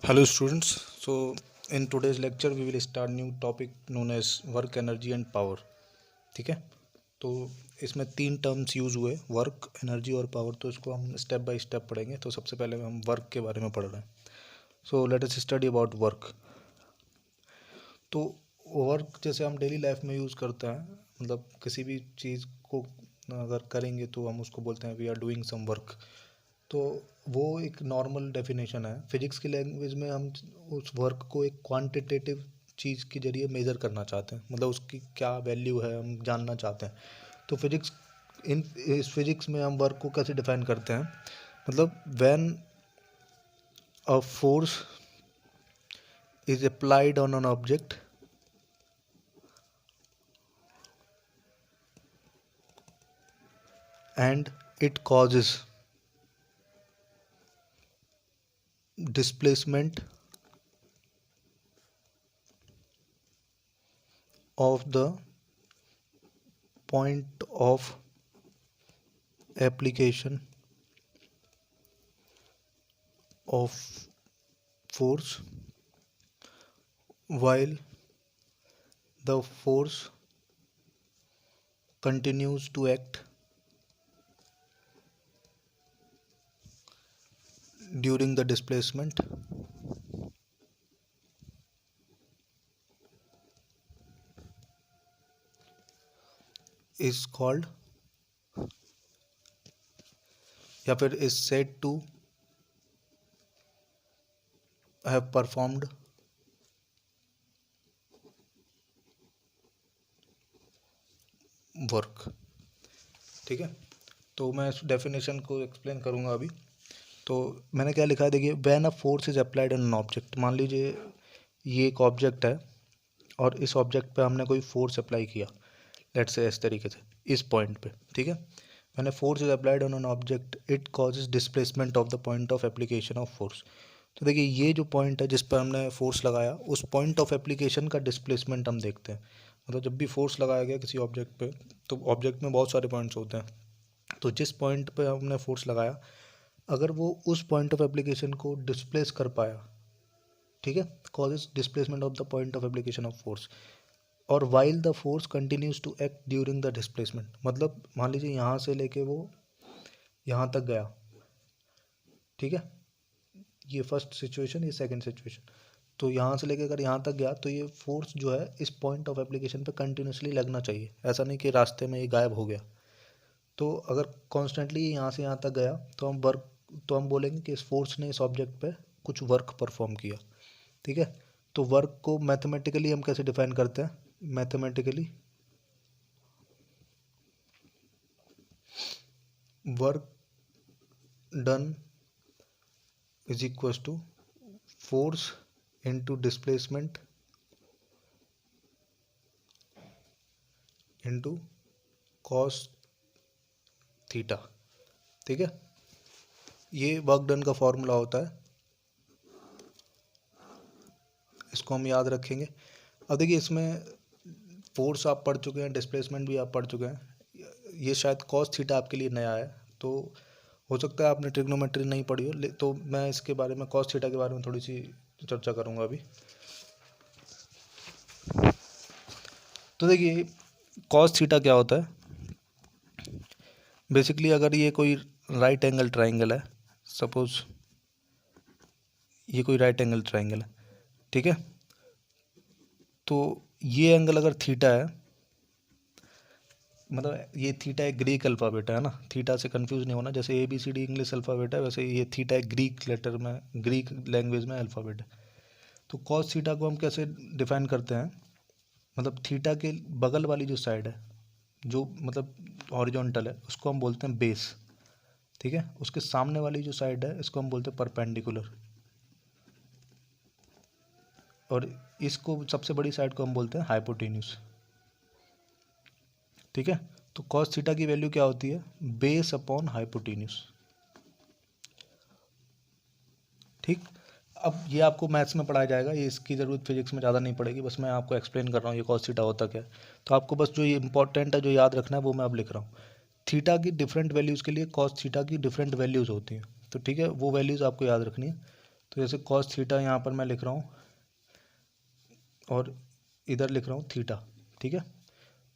Hello students. In today's lecture we will start new topic known as work, energy and power. ठीक है, तो इसमें तीन terms use हुए, वर्क, एनर्जी और पावर। तो इसको हम स्टेप बाय स्टेप पढ़ेंगे। तो सबसे पहले हम वर्क के बारे में पढ़ रहे हैं। So let us study about work. तो वर्क जैसे हम डेली लाइफ में यूज़ करते हैं, मतलब किसी भी चीज़ को अगर करेंगे तो हम उसको बोलते हैं we are doing some work. तो वो एक नॉर्मल डेफिनेशन है। फिजिक्स की लैंग्वेज में हम उस वर्क को एक क्वांटिटेटिव चीज़ के जरिए मेज़र करना चाहते हैं, मतलब उसकी क्या वैल्यू है हम जानना चाहते हैं। तो इस फिजिक्स में हम वर्क को कैसे डिफाइन करते हैं, मतलब when a force is applied on an object and it causes displacement of the point of application of force while the force continues to act during the displacement is called या फिर is said to have performed work। ठीक है, तो मैं इस definition को explain करूँगा अभी। तो मैंने क्या लिखा है, देखिए, when a force is applied on an object. मान लीजिए ये एक ऑब्जेक्ट है और इस ऑब्जेक्ट पे हमने कोई फोर्स अप्लाई किया, लेट्स से इस तरीके से इस पॉइंट पे। ठीक है, when a force is applied on an object it causes displacement of the point of application of force. तो देखिए ये जो पॉइंट है जिस पर हमने फोर्स लगाया, उस पॉइंट ऑफ एप्लीकेशन का डिस्प्लेसमेंट हम देखते हैं। मतलब जब भी फोर्स लगाया गया किसी ऑब्जेक्ट पे, तो ऑब्जेक्ट में बहुत सारे पॉइंट्स होते हैं। तो जिस पॉइंट पे हमने फोर्स लगाया, अगर वो उस पॉइंट ऑफ एप्लीकेशन को डिस्प्लेस कर पाया, ठीक है, causes displacement of the point of application of force, और while the force continues to act during the displacement. मतलब मान लीजिए यहाँ से लेके वो यहाँ तक गया, ठीक है, ये फर्स्ट सिचुएशन, ये सेकंड सिचुएशन। तो यहाँ से लेके अगर यहाँ तक गया तो ये फोर्स जो है इस पॉइंट ऑफ एप्लीकेशन पे कंटिन्यूसली लगना चाहिए, ऐसा नहीं कि रास्ते में ये गायब हो गया। तो अगर कॉन्स्टेंटली यहाँ से यहाँ तक गया तो हम बोलेंगे कि इस फोर्स ने इस ऑब्जेक्ट पे कुछ वर्क परफॉर्म किया। ठीक है, तो वर्क को मैथमेटिकली हम कैसे डिफाइन करते हैं, mathematically work done is equals to force into displacement into cos theta. ठीक है, ये वर्क डन का फॉर्मूला होता है, इसको हम याद रखेंगे। अब देखिए इसमें फोर्स आप पढ़ चुके हैं, डिस्प्लेसमेंट भी आप पढ़ चुके हैं, ये शायद कॉस थीटा आपके लिए नया है। तो हो सकता है आपने ट्रिग्नोमेट्री नहीं पढ़ी हो, तो मैं इसके बारे में, कॉस थीटा के बारे में थोड़ी सी चर्चा करूँगा अभी। तो देखिए कॉस थीटा क्या होता है। बेसिकली अगर ये कोई राइट एंगल ट्राइंगल है, सपोज ये कोई राइट एंगल ट्राइंगल है, ठीक है, तो ये एंगल अगर थीटा है, मतलब ये थीटा एक ग्रीक अल्फ़ाबेट है ना, थीटा से कंफ्यूज नहीं होना। जैसे ABCD इंग्लिश अल्फ़ाबेट है, वैसे ये थीटा एक ग्रीक लेटर में, ग्रीक लैंग्वेज में अल्फ़ाबेट है। तो कॉस थीटा को हम कैसे डिफाइन करते हैं, मतलब थीटा के बगल वाली जो साइड है, जो मतलब हॉरिजॉन्टल है, उसको हम बोलते हैं बेस। ठीक है, उसके सामने वाली जो साइड है इसको हम बोलते हैं परपेंडिकुलर, और इसको सबसे बड़ी साइड को हम बोलते हैं हाइपोटेन्यूस। ठीक है, तो कॉस थीटा की वैल्यू क्या होती है, बेस अपॉन हाइपोटेन्यूस। ठीक, अब ये आपको मैथ्स में पढ़ाया जाएगा, ये इसकी ज़रूरत फिजिक्स में ज़्यादा नहीं पड़ेगी, बस मैं आपको एक्सप्लेन कर रहा हूँ ये कॉस थीटा होता क्या है। तो आपको बस जो ये इंपॉर्टेंट है, जो याद रखना है, वो मैं अब लिख रहा हूँ। थीटा की डिफरेंट वैल्यूज़ के लिए कॉस थीटा की डिफरेंट वैल्यूज़ होती हैं। तो ठीक है, वो वैल्यूज़ आपको याद रखनी है। तो जैसे कॉस थीटा यहाँ पर मैं लिख रहा हूँ और इधर लिख रहा हूँ थीटा, ठीक है।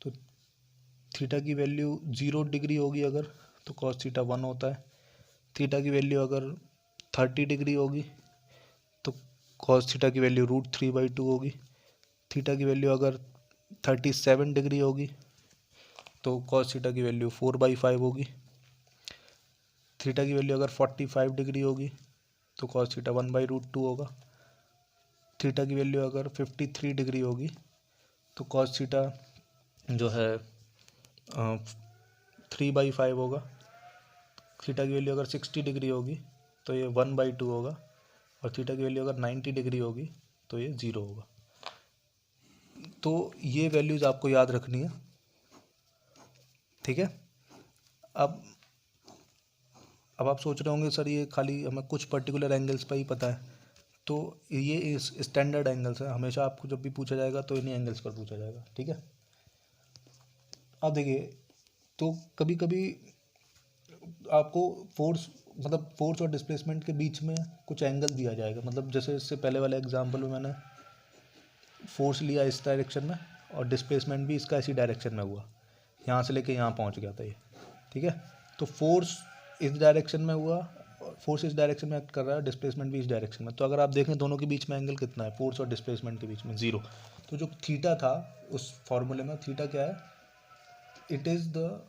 तो थीटा की वैल्यू 0 डिग्री होगी अगर, तो कॉस थीटा 1 होता है। थीटा की वैल्यू अगर 30 डिग्री होगी तो कॉस थीटा की वैल्यू √3/2 होगी। थीटा की वैल्यू अगर 37 डिग्री होगी तो कॉस थीटा की वैल्यू 4/5 होगी। थीटा की वैल्यू अगर 45 डिग्री होगी तो कॉस थीटा 1/√2 होगा। थीटा की वैल्यू अगर 53 डिग्री होगी तो कॉस थीटा जो है 3/5 होगा। थीटा की वैल्यू अगर 60 डिग्री होगी तो ये 1/2 होगा, और थीटा की वैल्यू अगर 90 डिग्री होगी तो ये 0 होगा। तो ये वैल्यूज़ आपको याद रखनी है, ठीक है। अब आप सोच रहे होंगे सर ये खाली हमें कुछ पर्टिकुलर एंगल्स पर ही पता है, तो ये इस स्टैंडर्ड एंगल्स है, हमेशा आपको जब भी पूछा जाएगा तो इन्हीं एंगल्स पर पूछा जाएगा, ठीक है। अब देखिए, तो कभी कभी आपको फोर्स मतलब फोर्स और डिस्प्लेसमेंट के बीच में कुछ एंगल दिया जाएगा, मतलब जैसे इससे पहले वाले एग्जांपल में मैंने फोर्स लिया इस डायरेक्शन में और डिस्प्लेसमेंट भी इसका इसी डायरेक्शन में हुआ, यहाँ से लेके यहाँ पहुँच गया था ये, ठीक है। तो फोर्स इस डायरेक्शन में हुआ, फोर्स इस डायरेक्शन में एक्ट कर रहा है, डिस्प्लेसमेंट भी इस डायरेक्शन में। तो अगर आप देखें दोनों के बीच में एंगल कितना है, फोर्स और डिस्प्लेसमेंट के बीच में 0। तो जो थीटा था उस फॉर्मूले में, थीटा क्या है, it is the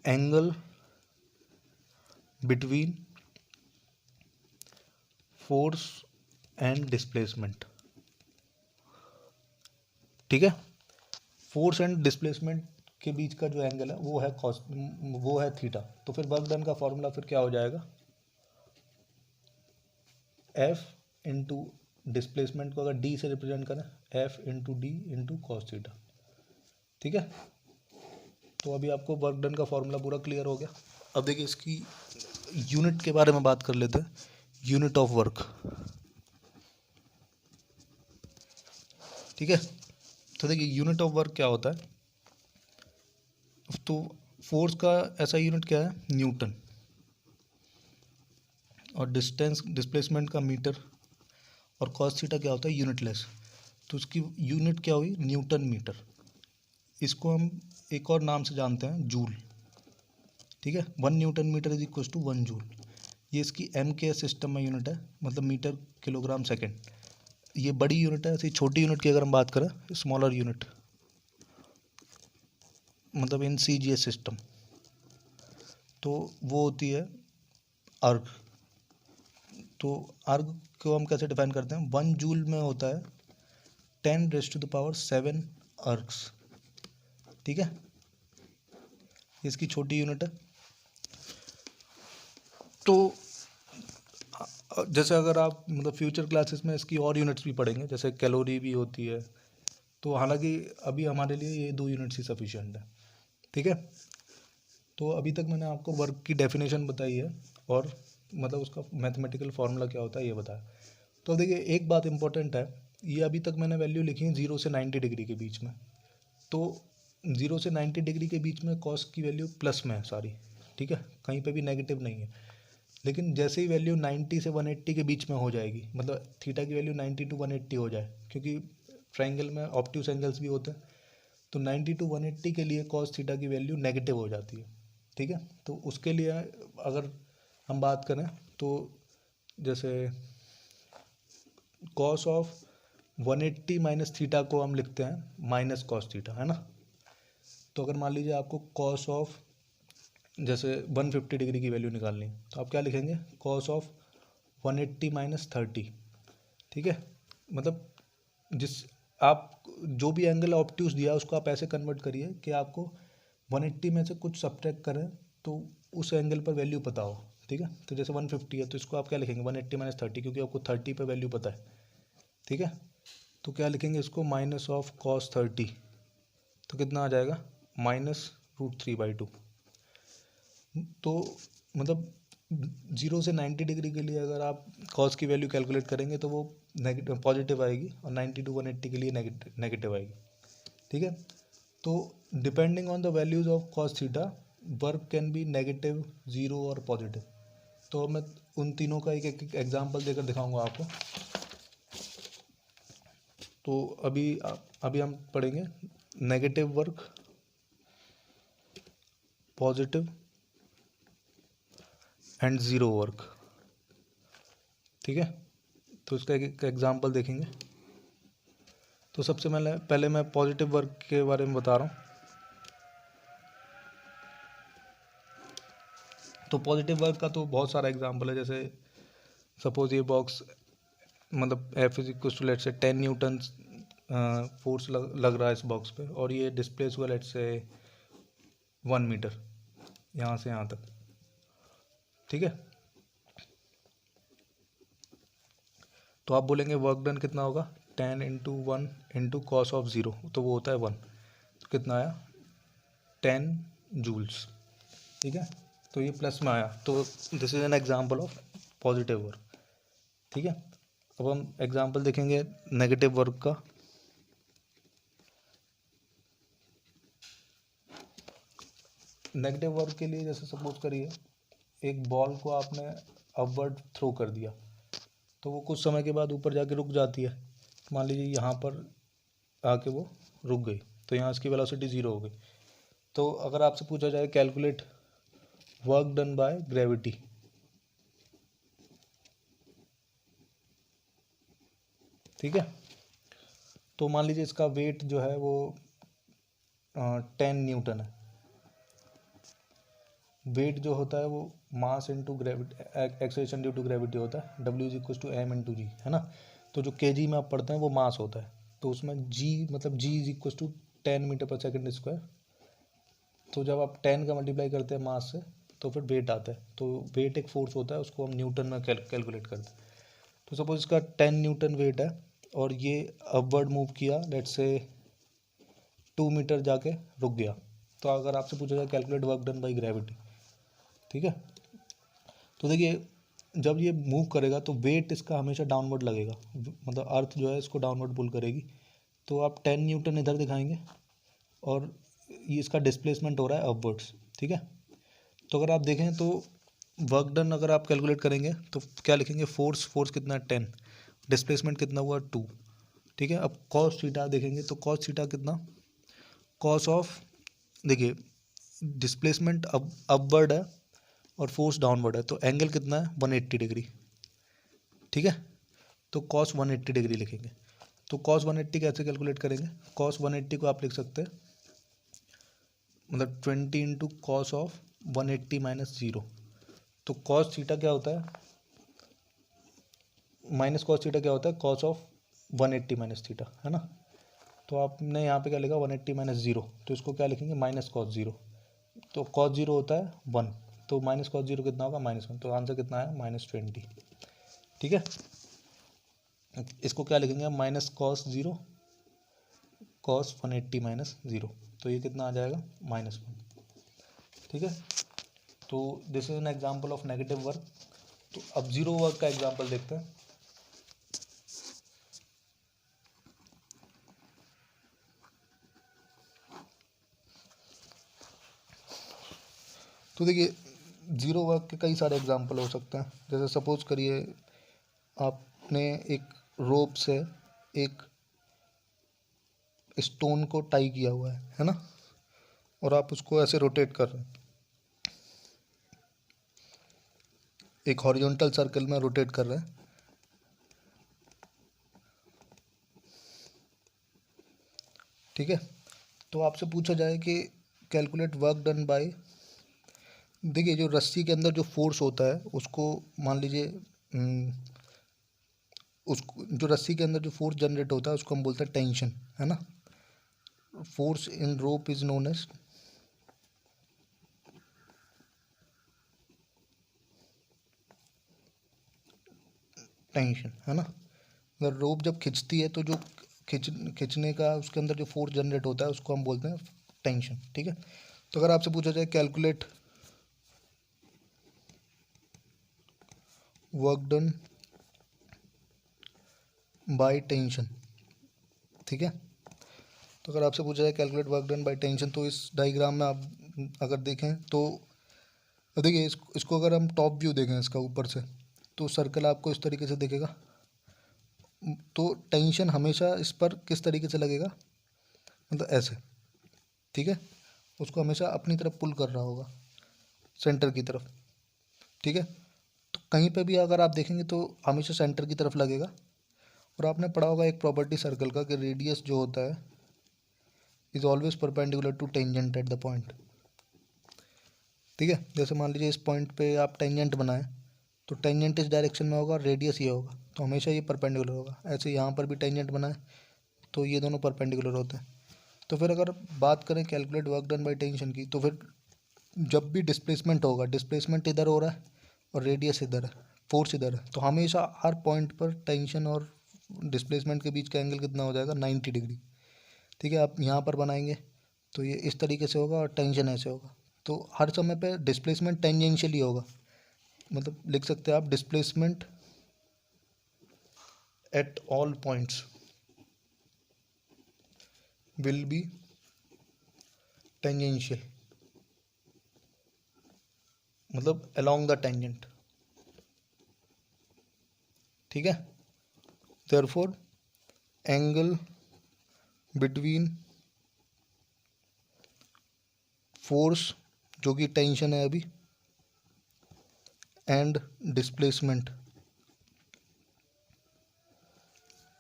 angle between force and displacement, ठीक है। फोर्स एंड डिस्प्लेसमेंट के बीच का जो एंगल है वो है कॉस, वो है थीटा। तो फिर वर्क डन का फॉर्मूला फिर क्या हो जाएगा, F इंटू डिस्प्लेसमेंट को अगर D से रिप्रेजेंट करें, F into D into cos theta, ठीक है। तो अभी आपको वर्क डन का फॉर्मूला पूरा क्लियर हो गया। अब देखिए इसकी यूनिट के बारे में बात कर लेते हैं, यूनिट ऑफ वर्क, ठीक है। तो देखिए यूनिट ऑफ वर्क क्या होता है, तो फोर्स का ऐसा यूनिट क्या है, न्यूटन, और डिस्टेंस डिस्प्लेसमेंट का मीटर, और कॉस थीटा क्या होता है, यूनिटलेस। तो उसकी यूनिट क्या हुई, न्यूटन मीटर। इसको हम एक और नाम से जानते हैं, जूल, ठीक है। 1 newton metre is equal to 1 joule. ये इसकी एम के सिस्टम में यूनिट है, मतलब मीटर किलोग्राम सेकेंड। ये बड़ी यूनिट है। ऐसी छोटी यूनिट की अगर हम बात करें, स्मॉलर यूनिट, मतलब इन CGS सिस्टम, तो वो होती है अर्ग। तो अर्ग को हम कैसे डिफाइन करते हैं, 1 जूल में होता है 10⁻⁷ अर्ग्स, ठीक है। इसकी छोटी यूनिट है। तो जैसे अगर आप मतलब फ्यूचर क्लासेस में इसकी और यूनिट्स भी पढ़ेंगे, जैसे कैलोरी भी होती है, तो हालांकि अभी हमारे लिए ये 2 यूनिट्स ही सफिशिएंट है, ठीक है। तो अभी तक मैंने आपको वर्क की डेफिनेशन बताई है और मतलब उसका मैथमेटिकल फार्मूला क्या होता है ये बताया। तो देखिए एक बात इंपॉर्टेंट है, ये अभी तक मैंने वैल्यू लिखी है 0 से 90 डिग्री के बीच में। तो 0 से 90 डिग्री के बीच में कॉस की वैल्यू प्लस में है सारी, ठीक है, कहीं पे भी नेगेटिव नहीं है। लेकिन जैसे ही वैल्यू 90 से 180 के बीच में हो जाएगी, मतलब थीटा की वैल्यू 90 टू 180 हो जाए, क्योंकि ट्रायंगल में ऑब्ट्यूस एंगल्स भी होते हैं, तो 90 टू 180 के लिए कॉस थीटा की वैल्यू नेगेटिव हो जाती है, ठीक है। तो उसके लिए अगर हम बात करें तो जैसे कॉस ऑफ 180 माइनस थीटा को हम लिखते हैं माइनस कॉस थीटा, है ना। तो अगर मान लीजिए आपको कॉस ऑफ जैसे 150 डिग्री की वैल्यू निकालनी है, तो आप क्या लिखेंगे, कॉस ऑफ 180 माइनस 30, ठीक है। मतलब जिस आप जो भी एंगल ऑब्ट्यूस दिया उसको आप ऐसे कन्वर्ट करिए कि आपको 180 में से कुछ सब्ट्रैक्ट करें तो उस एंगल पर वैल्यू पता हो, ठीक है। तो जैसे 150 है तो इसको आप क्या लिखेंगे, 180 माइनस 30, क्योंकि आपको 30 पे वैल्यू पता है, ठीक है। तो क्या लिखेंगे इसको, माइनस ऑफ कॉस 30, तो कितना आ जाएगा, -√3/2। तो मतलब 0 से 90 डिग्री के लिए अगर आप कॉस की वैल्यू कैलकुलेट करेंगे तो वो नेगेटिव पॉजिटिव आएगी, और 90 टू 180 के लिए नेगेटिव आएगी, ठीक है। तो depending on the values of cos theta, work can be negative, 0 और पॉजिटिव, तो मैं उन तीनों का एक एक एग्जांपल देकर दिखाऊंगा आपको। तो अभी हम पढ़ेंगे negative work, positive and zero work. ठीक है, तो इसका एक एग्जांपल देखेंगे। तो सबसे पहले मैं पॉजिटिव वर्क के बारे में बता रहा हूँ। तो पॉजिटिव वर्क का तो बहुत सारा एग्जांपल है, जैसे सपोज ये बॉक्स मतलब F is equal to let say 10 Newton force लग रहा है इस बॉक्स पे, और ये डिस्प्लेस हुआ लेट से 1 मीटर यहाँ से यहाँ तक। ठीक है, तो आप बोलेंगे वर्क डन कितना होगा, 10 इंटू 1 इंटू कॉस ऑफ 0, तो वो होता है 1, तो कितना आया 10 जूल्स। ठीक है, तो ये प्लस में आया, तो this is an example of positive work. ठीक है, अब हम एग्जांपल देखेंगे नेगेटिव वर्क का। नेगेटिव वर्क के लिए जैसे सपोज करिए एक बॉल को आपने अपवर्ड थ्रो कर दिया, तो वो कुछ समय के बाद ऊपर जाके रुक जाती है। मान लीजिए यहाँ पर आके वो रुक गई, तो यहाँ इसकी वेलोसिटी 0 हो गई। तो अगर आपसे पूछा जाए calculate work done by gravity, ठीक है, तो मान लीजिए इसका वेट जो है वो 10 न्यूटन है। वेट जो होता है वो mass into gravity, acceleration due to gravity होता है, W is equal to M into G, है ना। तो जो kg में आप पढ़ते हैं वो मास होता है, तो उसमें g मतलब g is equal to 10 metre per second square. तो जब आप 10 का मल्टीप्लाई करते हैं मास से तो फिर वेट आता है, तो वेट एक फोर्स होता है, उसको हम न्यूटन में कैलकुलेट करते हैं। तो सपोज इसका 10 न्यूटन वेट है और ये अपवर्ड मूव किया लेट्स से 2 मीटर जाके रुक गया। तो अगर आपसे पूछा जाए calculate work done by gravity, ठीक है, तो देखिए जब ये मूव करेगा तो वेट इसका हमेशा डाउनवर्ड लगेगा, मतलब अर्थ जो है इसको डाउनवर्ड पुल करेगी। तो आप 10 न्यूटन इधर दिखाएंगे और ये इसका डिस्प्लेसमेंट हो रहा है अपवर्ड्स। ठीक है, तो अगर आप देखें तो वर्क डन अगर आप कैलकुलेट करेंगे तो क्या लिखेंगे, फोर्स कितना है 10, डिस्प्लेसमेंट कितना हुआ 2। ठीक है, अब कॉस थीटा देखेंगे तो कॉस थीटा कितना, कॉस ऑफ, देखिए डिस्प्लेसमेंट अपवर्ड है और फोर्स डाउनवर्ड है, तो एंगल कितना है 180 डिग्री। ठीक है, तो कॉस 180 डिग्री लिखेंगे। तो कॉस 180 कैसे कैलकुलेट करेंगे, कॉस 180 को आप लिख सकते हैं मतलब 20 इंटू कॉस ऑफ 180 माइनस 0। तो कॉस थीटा क्या होता है, माइनस कॉस थीटा क्या होता है, कॉस ऑफ 180 माइनस थीटा, है ना। तो आपने यहाँ पे क्या लिखा 180 माइनस 0, तो इसको क्या लिखेंगे माइनस कॉस 0। तो कॉस 0 होता है 1, तो माइनस कॉस 0 कितना होगा -1, तो आंसर कितना है -20। ठीक है, इसको क्या लिखेंगे माइनस कॉस 0 कॉस 180 माइनस 0, तो ये कितना आ जाएगा -1। ठीक है, तो this is an example of negative work. तो अब जीरो वर्क का एग्जांपल देखते हैं। तो देखिए जीरो वर्क के कई सारे एग्जांपल हो सकते हैं, जैसे सपोज करिए आपने एक रोप से एक स्टोन को टाई किया हुआ है ना, और आप उसको ऐसे रोटेट कर रहे हैं, एक हॉरिजॉन्टल सर्कल में रोटेट कर रहे हैं। ठीक है, तो आपसे पूछा जाए कि कैलकुलेट वर्क डन बाय, देखिए जो रस्सी के अंदर जो फोर्स होता है उसको मान लीजिए उसको, जो रस्सी के अंदर जो फोर्स जनरेट होता है उसको हम बोलते हैं टेंशन, है ना। Force in rope is known as tension, है ना। अगर रोप जब खिंचती है तो जो खिंचने का उसके अंदर जो फोर्स जनरेट होता है उसको हम बोलते हैं टेंशन। ठीक है, तो अगर आपसे पूछा जाए calculate work done by tension, ठीक है, तो अगर आपसे पूछा जाए calculate work done by tension, तो इस डायग्राम में आप अगर देखें तो अब देखिए इसको अगर हम टॉप व्यू देखें इसका ऊपर से, तो सर्कल आपको इस तरीके से दिखेगा। तो टेंशन हमेशा इस पर किस तरीके से लगेगा, मतलब ऐसे, ठीक है। उसको हमेशा अपनी तरफ पुल कर रहा होगा, सेंटर की तरफ, ठीक है। तो कहीं पे भी अगर आप देखेंगे तो हमेशा सेंटर की तरफ लगेगा। और आपने पढ़ा होगा एक प्रॉपर्टी सर्कल का कि रेडियस जो होता है is always perpendicular to tangent at the point, ठीक है। जैसे मान लीजिए इस पॉइंट पे आप टेंजेंट बनाएं, तो टेंजेंट इस डायरेक्शन में होगा, रेडियस ये होगा, तो हमेशा ये परपेंडिकुलर होगा। ऐसे यहाँ पर भी टेंजेंट बनाएं तो ये दोनों परपेंडिकुलर होते हैं। तो फिर अगर बात करें calculate work done by tension की, तो फिर जब भी डिस्प्लेसमेंट होगा, डिस्प्लेसमेंट इधर हो रहा है और रेडियस इधर है, फोर्स इधर है, तो हमेशा हर पॉइंट पर टेंशन और डिस्प्लेसमेंट के बीच का एंगल कितना हो जाएगा, 90 डिग्री, ठीक है। आप यहाँ पर बनाएंगे तो ये इस तरीके से होगा और टेंशन ऐसे होगा। तो हर समय पे डिस्प्लेसमेंट टेंजेंशियली होगा, मतलब लिख सकते हैं आप displacement at all points will be tangential, मतलब अलोंग द टेंजेंट, ठीक है। देयरफॉर एंगल बिटवीन फोर्स जो कि टेंशन है अभी एंड डिस्प्लेसमेंट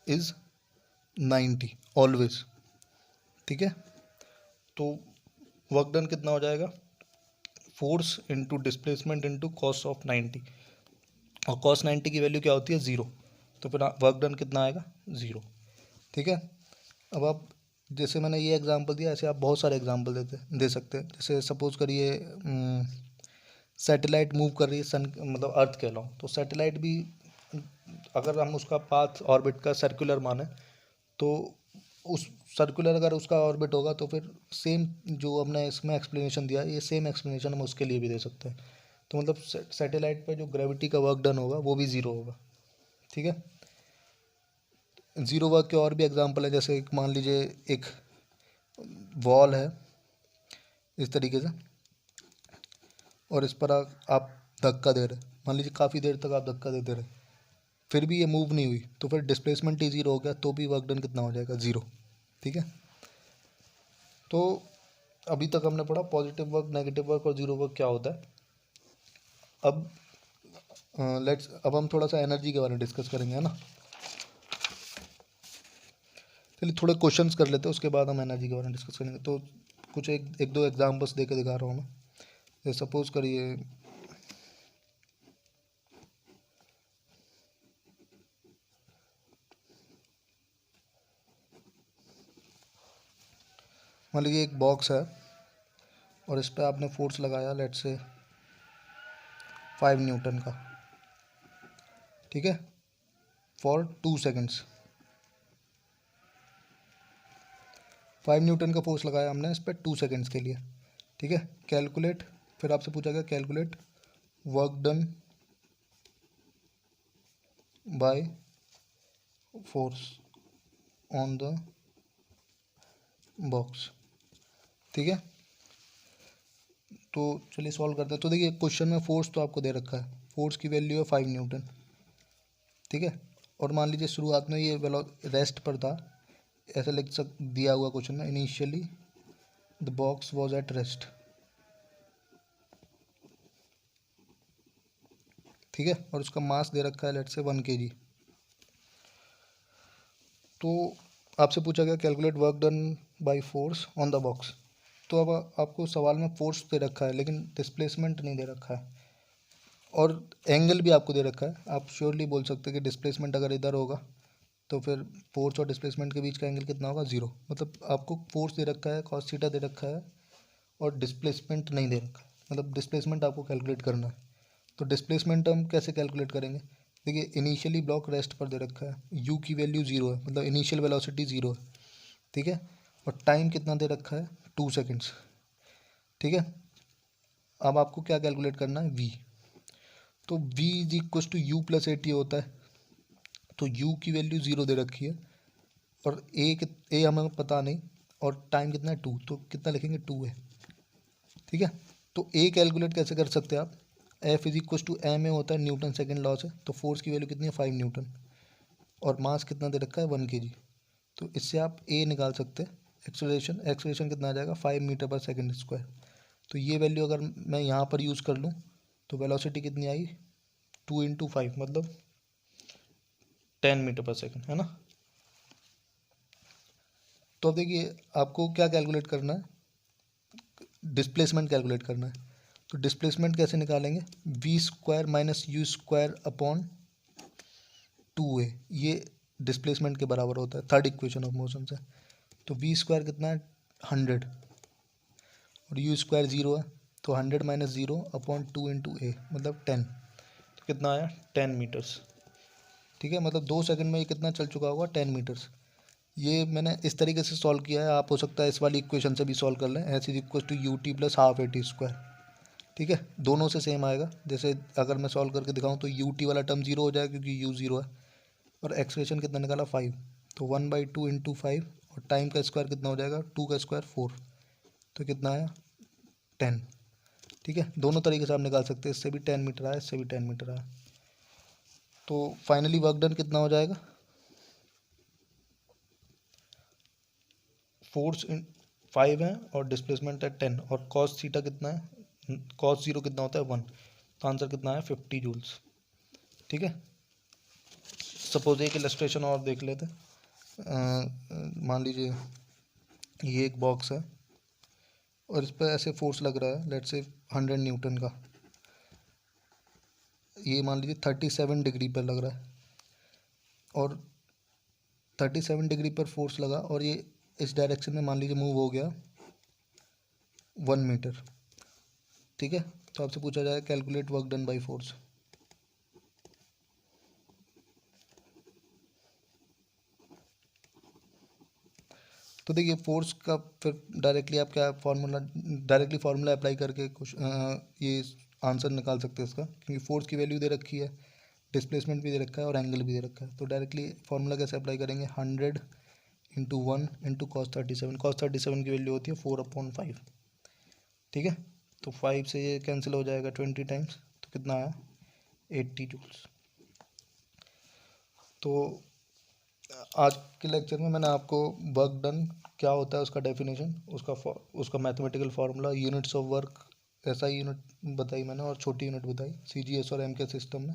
इज 90 ऑलवेज, ठीक है। तो वर्क डन कितना हो जाएगा, force into displacement into cos of 90, और कॉस 90 की वैल्यू क्या होती है, 0। तो फिर वर्क डन कितना आएगा, 0, ठीक है। अब आप जैसे मैंने ये एग्जांपल दिया, ऐसे आप बहुत सारे एग्जांपल दे सकते हैं। जैसे सपोज करिए सैटेलाइट मूव कर रही है सन, मतलब अर्थ के अलाउ, तो सैटेलाइट भी अगर हम उसका पाथ ऑर्बिट का सर्कुलर माने, तो उस सर्कुलर अगर उसका ऑर्बिट होगा तो फिर सेम जो हमने इसमें एक्सप्लेनेशन दिया, ये सेम एक्सप्लेनेशन हम उसके लिए भी दे सकते हैं। तो मतलब सैटेलाइट पे जो ग्रेविटी का वर्क डन होगा वो भी ज़ीरो होगा, ठीक है। ज़ीरो वर्क के और भी एग्जांपल है, जैसे मान लीजिए एक वॉल है इस तरीके से, और इस पर आप धक्का दे रहे, मान लीजिए काफ़ी देर तक आप धक्का देते रहे, फिर भी ये मूव नहीं हुई, तो फिर डिस्प्लेसमेंट ही ज़ीरो हो गया, तो भी वर्क डन कितना हो जाएगा, ज़ीरो, ठीक है। तो अभी तक हमने पढ़ा पॉजिटिव वर्क, नेगेटिव वर्क और ज़ीरो वर्क क्या होता है। अब अब हम थोड़ा सा एनर्जी के बारे में डिस्कस करेंगे, है ना। चलिए थोड़े क्वेश्चंस कर लेते हैं, उसके बाद हम एनर्जी के बारे में डिस्कस करेंगे। तो कुछ एक दो एग्जांपल्स दे के दिखा रहा हूँ मैं। जैसे सपोज करिए मान लीजिए एक बॉक्स है और इस पर आपने फोर्स लगाया, लेट से 5 न्यूटन का, ठीक है, फॉर 2 सेकेंड्स। 5 न्यूटन का फोर्स लगाया हमने इस पर 2 सेकेंड्स के लिए, ठीक है। कैलकुलेट, फिर आपसे पूछा गया calculate work done by force on the box, ठीक है। तो चलिए सॉल्व करते हैं। तो देखिए क्वेश्चन में फोर्स तो आपको दे रखा है, फोर्स की वैल्यू है 5 न्यूटन, ठीक है। और मान लीजिए शुरुआत में ये रेस्ट पर था, ऐसा दिया हुआ क्वेश्चन में, initially the box was at rest, ठीक है। और उसका मास दे रखा है लेट से 1 kg। तो आपसे पूछा गया calculate work done by force on the box. तो अब आपको सवाल में फोर्स दे रखा है लेकिन डिस्प्लेसमेंट नहीं दे रखा है, और एंगल भी आपको दे रखा है। आप श्योरली बोल सकते हैं कि डिस्प्लेसमेंट अगर इधर होगा तो फिर फोर्स और डिस्प्लेसमेंट के बीच का एंगल कितना होगा, 0। मतलब आपको फोर्स दे रखा है, कॉस थीटा दे रखा है, और डिस्प्लेसमेंट नहीं दे रखा है, मतलब डिस्प्लेसमेंट आपको कैलकुलेट करना है। तो डिस्प्लेसमेंट हम कैसे कैलकुलेट करेंगे, देखिए इनिशियली ब्लॉक रेस्ट पर दे रखा है, यू की वैल्यू 0 है, मतलब इनिशियल वेलोसिटी 0 है, ठीक है। और टाइम कितना दे रखा है, 2 सेकेंड्स, ठीक है। अब आपको क्या कैलकुलेट करना है, वी। तो V is equal to U plus A T होता है। तो यू की वैल्यू 0 दे रखी है, और ए हमें पता नहीं, और टाइम कितना है 2, तो कितना लिखेंगे, 2 है, ठीक है। तो ए कैलकुलेट कैसे कर सकते हैं आप, F is equal to M A होता है न्यूटन सेकेंड लॉ से, तो फोर्स की वैल्यू कितनी है 5 न्यूटन और मास कितना दे रखा है 1 kg। तो इससे आप ए निकाल सकते हैं, एक्सेलरेशन, एक्सेलरेशन कितना आ जाएगा 5 मीटर पर सेकेंड स्क्वायर। तो ये वैल्यू अगर मैं यहाँ पर यूज़ कर लूँ तो वेलोसिटी कितनी आई 2 × 5 मतलब 10 मीटर पर सेकेंड, है ना। तो अब देखिए आपको क्या कैलकुलेट करना है, डिस्प्लेसमेंट कैलकुलेट करना है। तो डिस्प्लेसमेंट कैसे निकालेंगे, v² - u²/2a, ये डिस्प्लेसमेंट के बराबर होता है थर्ड इक्वेशन ऑफ मोशन से। तो v² कितना है 100 और u² 0 है, तो 100 - 0/2 × a मतलब 10, तो कितना आया 10 मीटर्स। ठीक है, मतलब 2 सेकंड में ये कितना चल चुका होगा 10 मीटर्स। ये मैंने इस तरीके से सॉल्व किया है, आप हो सकता है इस वाली इक्वेशन से भी सॉल्व कर लें, S is equal to U T plus half A T square. ठीक है, दोनों से सेम आएगा। जैसे अगर मैं सॉल्व करके दिखाऊं तो यू टी वाला टर्म जीरो हो जाएगा क्योंकि यू जीरो है, और एक्सप्रेशन कितना निकाला 5, तो 1/2 × 5 और टाइम का स्क्वायर कितना हो जाएगा 2 का स्क्वायर 4, तो कितना आया 10। ठीक है, दोनों तरीके से आप निकाल सकते हैं, इससे भी 10 मीटर आया, इससे भी 10 मीटर आया। तो फाइनली वर्क डन कितना हो जाएगा, फोर्स 5 है और डिस्प्लेसमेंट है 10 और कॉस थीटा कितना है, कॉस जीरो कितना होता है 1, तो आंसर कितना है 50 जूल्स। ठीक है, सपोज एक इलस्ट्रेशन और देख लेते हैं। मान लीजिए ये एक बॉक्स है और इस पर ऐसे फोर्स लग रहा है, लेट्स से 100 न्यूटन का। ये मान लीजिए 37 डिग्री पर लग रहा है और 37 डिग्री पर फोर्स लगा और ये इस डायरेक्शन में मान लीजिए मूव हो गया 1 मीटर। ठीक है, तो आपसे पूछा जाए calculate work done by force. तो देखिए फोर्स का फिर डायरेक्टली आप क्या फार्मूला अप्लाई करके कुछ ये आंसर निकाल सकते हैं इसका, क्योंकि फोर्स की वैल्यू दे रखी है, डिस्प्लेसमेंट भी दे रखा है और एंगल भी दे रखा है। तो डायरेक्टली फार्मूला कैसे अप्लाई करेंगे, 100 × 1 × cos 37, cos 37 की वैल्यू होती है 4/5। ठीक है, तो 5 से ये कैंसिल हो जाएगा 20 टाइम्स, तो कितना आया 80 जूल्स। तो आज के लेक्चर में मैंने आपको वर्क डन क्या होता है उसका डेफिनेशन, उसका mathematical formula, units of work, ऐसा यूनिट बताई मैंने और छोटी यूनिट बताई CGS और MK सिस्टम में।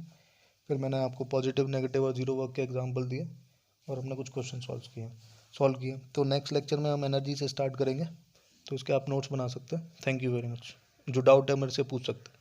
फिर मैंने आपको पॉजिटिव, नेगेटिव और जीरो वर्क के एग्जांपल दिए और हमने कुछ क्वेश्चन सॉल्व किए। तो नेक्स्ट लेक्चर में हम एनर्जी से स्टार्ट करेंगे, तो उसके आप नोट्स बना सकते हैं। Thank you very much. जो डाउट है मेरे से पूछ सकते हैं।